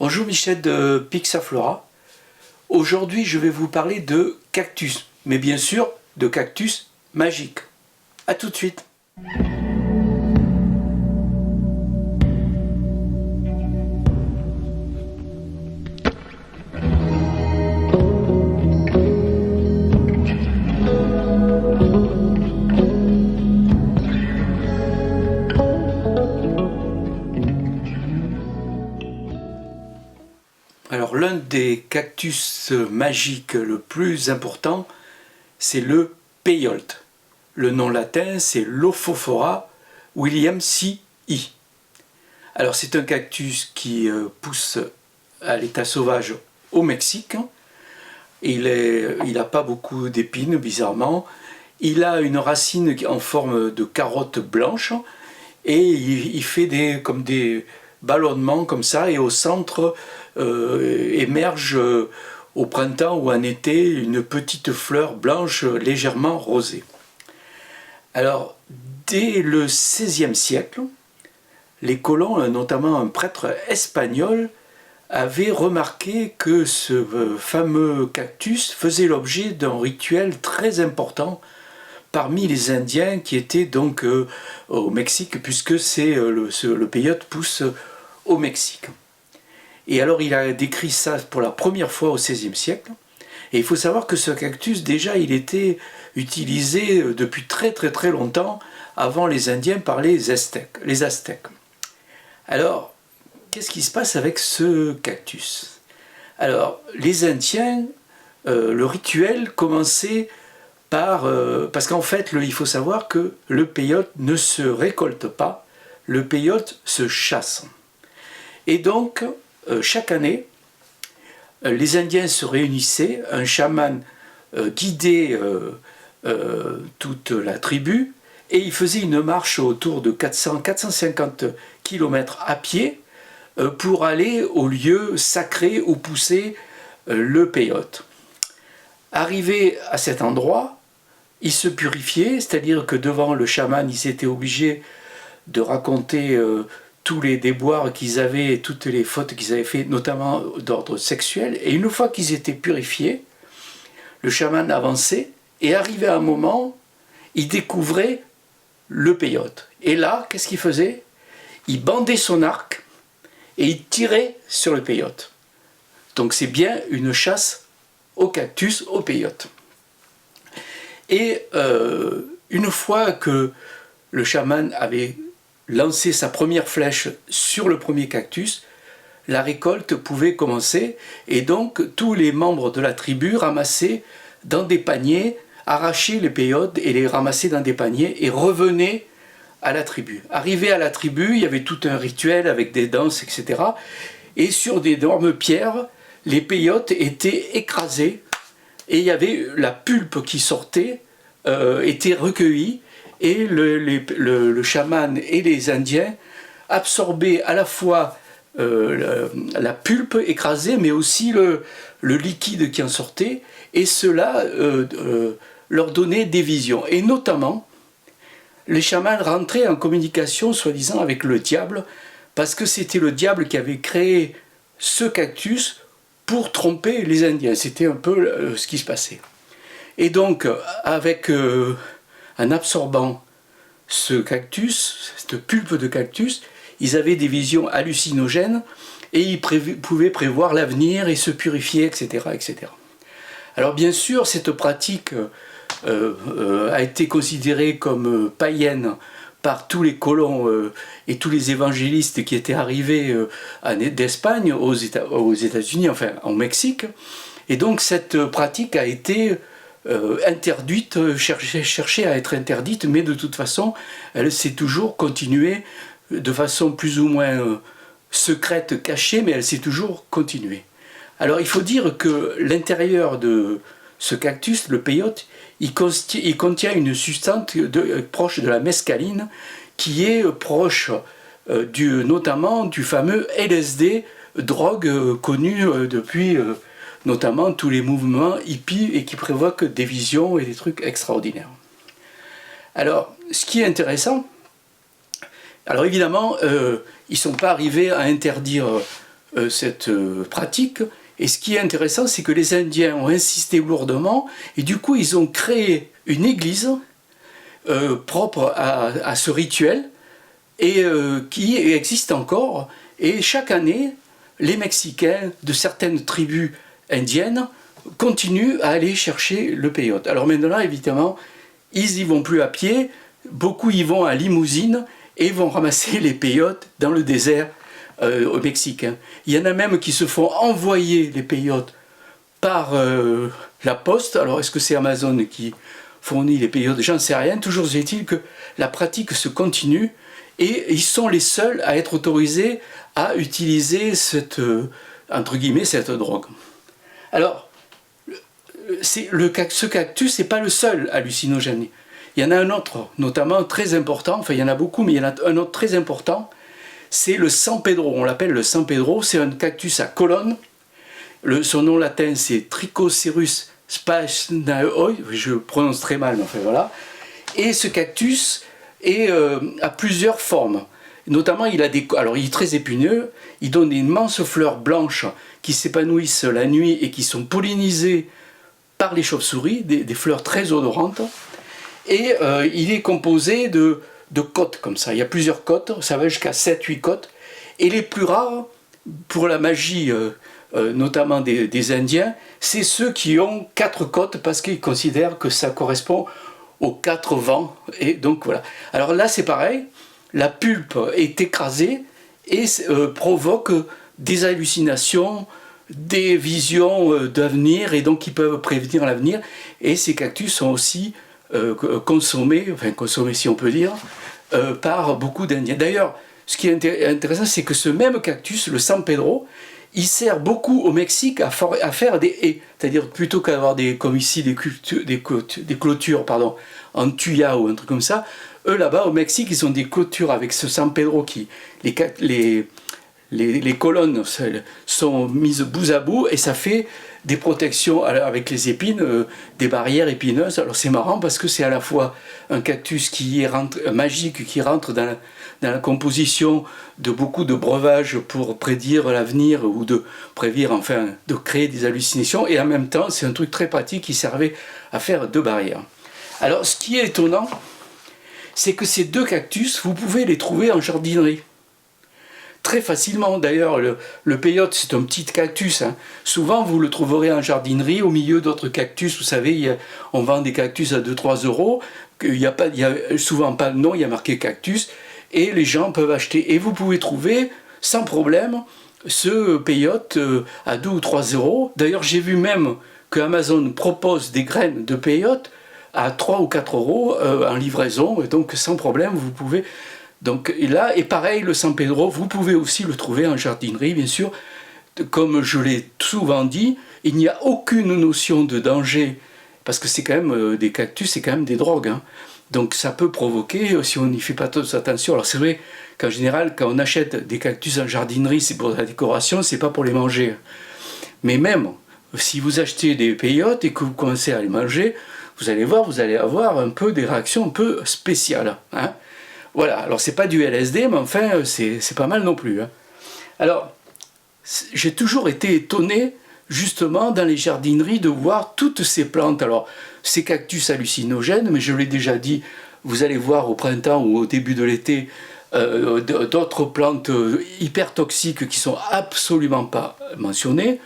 Bonjour Michel de Pixaflora. Aujourd'hui je vais vous parler de cactus, mais bien sûr de cactus magiques. A tout de suite. Alors l'un des cactus magiques le plus important, c'est le peyote. Le nom latin c'est Lophophora williamsii. Alors c'est un cactus qui pousse à l'état sauvage au Mexique. Il n'a pas beaucoup d'épines bizarrement. Il a une racine en forme de carotte blanche et il fait comme des ballonnements comme ça, et au centre émerge au printemps ou en été une petite fleur blanche légèrement rosée. Alors dès le XVIe siècle, les colons, notamment un prêtre espagnol, avaient remarqué que ce fameux cactus faisait l'objet d'un rituel très important parmi les Indiens qui étaient donc au Mexique, puisque le peyote pousse au Mexique. Et alors il a décrit ça pour la première fois au XVIe siècle. Et il faut savoir que ce cactus, déjà, il était utilisé depuis très longtemps, avant les Indiens par les Aztèques. Alors, qu'est-ce qui se passe avec ce cactus? Alors, les Indiens, le rituel commençait par... parce qu'en fait, il faut savoir que le peyote ne se récolte pas, le peyote se chasse. Et donc, chaque année, les Indiens se réunissaient, un chaman guidait toute la tribu, et il faisait une marche autour de 450 km à pied pour aller au lieu sacré où poussait le peyote. Arrivé à cet endroit, ils se purifiaient, c'est-à-dire que devant le chaman, ils étaient obligés de raconter tous les déboires qu'ils avaient, toutes les fautes qu'ils avaient fait, notamment d'ordre sexuel. Et une fois qu'ils étaient purifiés, le chaman avançait et arrivé à un moment, il découvrait le peyote. Et là, qu'est-ce qu'il faisait? Il bandait son arc et il tirait sur le peyote. Donc c'est bien une chasse au cactus, au peyote. Et une fois que le chaman avait lancé sa première flèche sur le premier cactus, la récolte pouvait commencer, et donc tous les membres de la tribu ramassaient dans des paniers, arrachaient les peyotes et les ramassaient dans des paniers et revenaient à la tribu. Arrivé à la tribu, il y avait tout un rituel avec des danses, etc. Et sur d'énormes pierres, les peyotes étaient écrasés et il y avait la pulpe qui sortait, était recueillie, et le chaman et les Indiens absorbaient à la fois la pulpe écrasée, mais aussi le liquide qui en sortait, et cela leur donnait des visions. Et notamment, les chamans rentraient en communication, soi-disant, avec le diable, parce que c'était le diable qui avait créé ce cactus pour tromper les Indiens. C'était un peu ce qui se passait. Et donc, en absorbant ce cactus, cette pulpe de cactus, ils avaient des visions hallucinogènes et ils pouvaient prévoir l'avenir et se purifier, etc., etc. Alors bien sûr, cette pratique a été considérée comme païenne par tous les colons et tous les évangélistes qui étaient arrivés d'Espagne aux États-Unis, enfin au Mexique. Et donc cette pratique a été interdite, cherchait à être interdite, mais de toute façon, elle s'est toujours continuée de façon plus ou moins secrète, cachée, mais elle s'est toujours continuée. Alors il faut dire que l'intérieur de ce cactus, le peyote, il contient une substance proche de la mescaline, qui est proche notamment du fameux LSD, drogue connue depuis notamment tous les mouvements hippies, et qui provoquent des visions et des trucs extraordinaires. Alors, ce qui est intéressant, alors évidemment, ils ne sont pas arrivés à interdire cette pratique. Et ce qui est intéressant, c'est que les Indiens ont insisté lourdement, et du coup ils ont créé une église propre à ce rituel, et qui existe encore. Et chaque année, les Mexicains de certaines tribus indiennes continuent à aller chercher le peyote. Alors maintenant, évidemment, ils y vont plus à pied, beaucoup y vont à limousine et vont ramasser les peyotes dans le désert au Mexique. Il y en a même qui se font envoyer les peyotes par la poste. Alors est-ce que c'est Amazon qui fournit les peyotes? J'en sais rien. Toujours est-il que la pratique se continue et ils sont les seuls à être autorisés à utiliser cette, entre guillemets, cette drogue. Alors, ce cactus n'est pas le seul hallucinogène. Il y en a un autre, notamment très important, enfin il y en a beaucoup, mais il y en a un autre très important, c'est le San Pedro. On l'appelle le San Pedro, c'est un cactus à colonne. Son nom latin c'est Trichocerus sphagnoi, je prononce très mal, mais enfin voilà. Et ce cactus a plusieurs formes. Notamment, il est très épineux, il donne d'immenses fleurs blanches qui s'épanouissent la nuit et qui sont pollinisées par les chauves-souris, des fleurs très odorantes. Et il est composé de côtes comme ça. Il y a plusieurs côtes, ça va jusqu'à 7-8 côtes. Et les plus rares, pour la magie notamment des Indiens, c'est ceux qui ont 4 côtes parce qu'ils considèrent que ça correspond aux 4 vents. Et donc voilà. Alors là, c'est pareil. La pulpe est écrasée et provoque des hallucinations, des visions d'avenir, et donc qui peuvent prévenir l'avenir. Et ces cactus sont aussi consommés si on peut dire, par beaucoup d'Indiens. D'ailleurs, ce qui est intéressant, c'est que ce même cactus, le San Pedro, il sert beaucoup au Mexique à faire des haies. C'est-à-dire, plutôt qu'avoir comme ici des clôtures en tuya ou un truc comme ça, eux là-bas au Mexique, ils ont des clôtures avec ce San Pedro qui les colonnes sont mises bout à bout et ça fait des protections avec les épines, des barrières épineuses. Alors c'est marrant parce que c'est à la fois un cactus magique qui rentre dans la composition de beaucoup de breuvages pour prédire l'avenir ou de de créer des hallucinations, et en même temps c'est un truc très pratique qui servait à faire 2 barrières. Alors ce qui est étonnant, c'est que ces 2 cactus, vous pouvez les trouver en jardinerie. Très facilement, d'ailleurs, le peyote, c'est un petit cactus. Hein. Souvent, vous le trouverez en jardinerie, au milieu d'autres cactus. Vous savez, on vend des cactus à 2-3 euros. Il n'y a souvent pas de nom, il y a marqué cactus. Et les gens peuvent acheter. Et vous pouvez trouver, sans problème, ce peyote à 2 ou 3 euros. D'ailleurs, j'ai vu même que Amazon propose des graines de peyote à 3 ou 4 euros en livraison. Et donc, sans problème, vous pouvez... Donc là, et pareil, le San Pedro, vous pouvez aussi le trouver en jardinerie, bien sûr. Comme je l'ai souvent dit, il n'y a aucune notion de danger, parce que c'est quand même des cactus, c'est quand même des drogues. Hein. Donc ça peut provoquer, si on n'y fait pas trop attention. Alors c'est vrai qu'en général, quand on achète des cactus en jardinerie, c'est pour la décoration, c'est pas pour les manger. Mais même, si vous achetez des peyotes et que vous commencez à les manger, vous allez voir, vous allez avoir un peu des réactions un peu spéciales. Hein. Voilà, alors c'est pas du LSD, mais enfin c'est pas mal non plus. Hein. Alors, j'ai toujours été étonné, justement, dans les jardineries, de voir toutes ces plantes. Alors, ces cactus hallucinogènes, mais je l'ai déjà dit, vous allez voir au printemps ou au début de l'été, d'autres plantes hyper toxiques qui sont absolument pas mentionnées,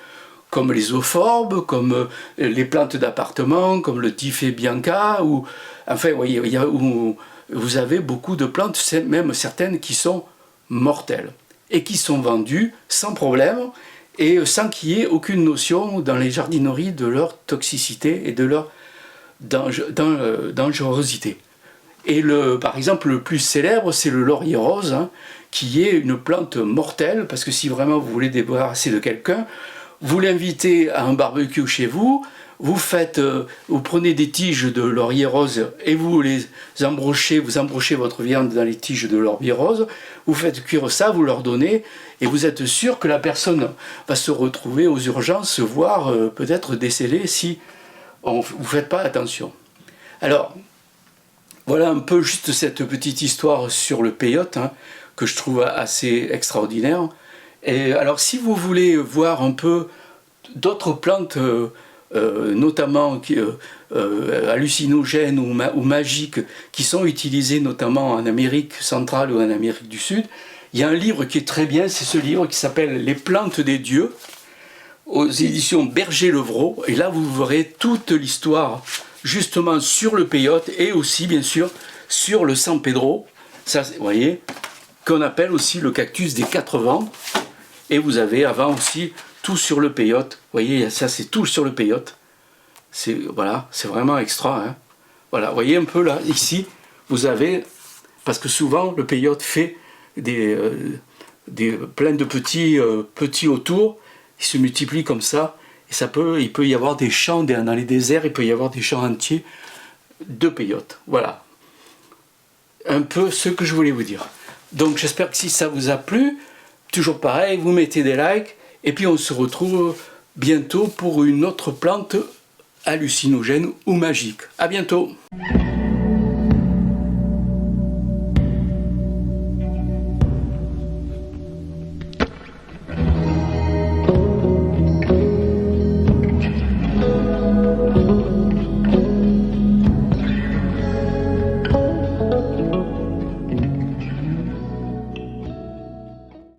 comme les euphorbes, comme les plantes d'appartement, comme le Diffé bianca, ou enfin, vous voyez, vous avez beaucoup de plantes, même certaines qui sont mortelles, et qui sont vendues sans problème, et sans qu'il y ait aucune notion dans les jardineries de leur toxicité et de leur dangerosité. Et par exemple, le plus célèbre, c'est le laurier rose, hein, qui est une plante mortelle, parce que si vraiment vous voulez débarrasser de quelqu'un, vous l'invitez à un barbecue chez vous, vous prenez des tiges de laurier rose et vous embrochez votre viande dans les tiges de laurier rose, vous faites cuire ça, vous leur donnez, et vous êtes sûr que la personne va se retrouver aux urgences, voire peut-être décédée si vous ne faites pas attention. Alors, voilà un peu juste cette petite histoire sur le peyote, hein, que je trouve assez extraordinaire. Et alors si vous voulez voir un peu d'autres plantes, notamment hallucinogènes ou magiques, qui sont utilisées notamment en Amérique centrale ou en Amérique du Sud, il y a un livre qui est très bien, c'est ce livre qui s'appelle « Les plantes des dieux » aux éditions Berger-Levrault. Et là, vous verrez toute l'histoire justement sur le peyote et aussi, bien sûr, sur le San Pedro, ça, vous voyez, qu'on appelle aussi le cactus des 4 vents. Et vous avez avant aussi tout sur le peyote. Vous voyez, ça c'est tout sur le peyote. Voilà, c'est vraiment extra. Hein. Voilà, vous voyez un peu là, ici, vous avez, parce que souvent le peyote fait plein de petits autour, il se multiplie comme ça, et il peut y avoir des champs, dans les déserts, il peut y avoir des champs entiers de peyote. Voilà, un peu ce que je voulais vous dire. Donc j'espère que si ça vous a plu, toujours pareil, vous mettez des likes, et puis on se retrouve bientôt pour une autre plante hallucinogène ou magique. À bientôt!